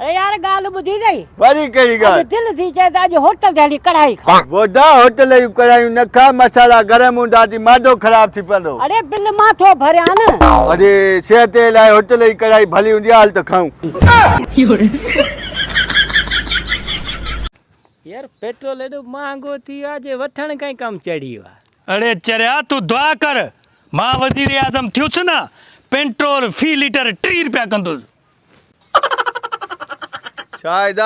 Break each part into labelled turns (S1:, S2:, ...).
S1: अरे यार गाल बुधी गई
S2: वरी कई गाल
S1: दिल थी चे आज होटल दे हली कढ़ाई खा
S2: वो दा होटल यू कढ़ाई न खा मसाला गरम हुंदा ती मादो खराब थी पंदो
S1: अरे बिल माथो भरिया न
S2: अरे सेहत लाइ होटल जी कढ़ाई भली हुंदी हाल त खाऊं
S3: यार पेट्रोल एडो महंगो थी आज वठण कई कम चढ़ी वा
S4: अरे चरिया तू दुआ कर मां वजीर आजम थियुस ना पेट्रोल फी लीटर 3 रुपया कंदुस
S2: शायद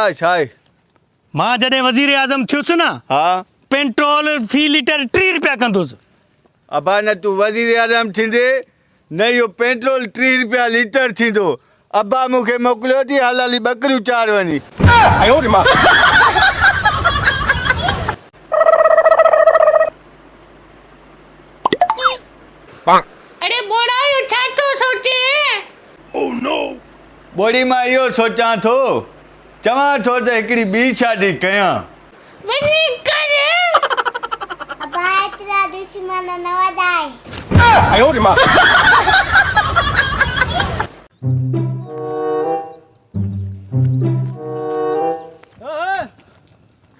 S4: मां जडे वजीर आजम थियुस ना
S2: हाँ
S4: पेट्रोल फी लीटर 3 रुपया कंदुस
S2: अबा न तू वजीर आजम थींदे न यो पेट्रोल 3 रुपया लीटर थींदो अब्बा मूंखे मोकिलियो थी हलाली बकरियूं चार वञी
S5: अरे बोड़ा यो छा तो सोचे
S4: ओह नो
S2: बोड़ी मां इहो सोचां थो चवां थो त हिकिड़ी ॿी शादी कयां
S5: वरी कर अबा तेरा दुश्मन न वधाए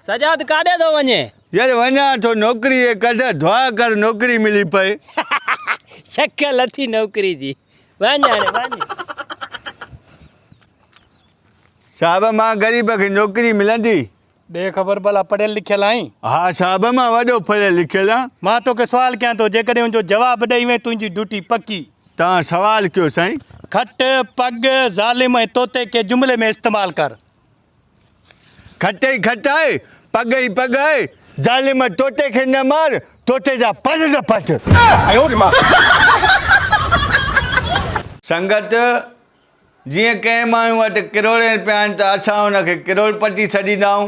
S3: सजाद काॾे थो वञे
S2: यार वञा थो नौकिरी कढ दुआ कर नौकिरी मिली पए
S3: शक्ल अथी नौकरी जी वञ हाणे वञ
S2: साहब मां ग़रीब खे नौकिरी मिलंदी
S4: दे ख़बर भला पढ़ियल लिखियल आहीं
S2: हा साहब मां वॾो पढ़ियल लिखियल आहियां
S4: मां तोखे सुवाल कयां थो जेकॾहिं हुनजो जवाबु ॾेई वई तुंहिंजी ड्यूटी पकी
S2: तव्हां सवाल कयो साईं
S4: खट पग ज़ालिम ऐं तोते के जुमिले में इस्तेमालु कर
S2: खट ई खट आहे पग ई पग आहे ज़ालिम तोते खे न मार तोते जा पर न पट संगत जीअं कंहिं माण्हू वटि किरोड़े रुपया आहिनि त असां हुनखे किरोड़पति छॾींदा आहियूं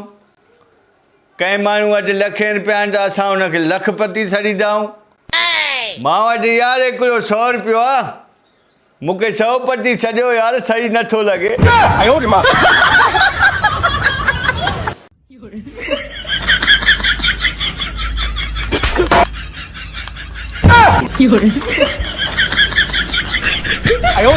S2: कंहिं माण्हू वटि लखे रुपया आहिनि त असां हुनखे लखपति छॾींदा आहियूं मां वटि यार हिकिड़ो 100 रुपियो आहे मूंखे 100 पति छॾियो यार सही नथो लॻे
S4: आयो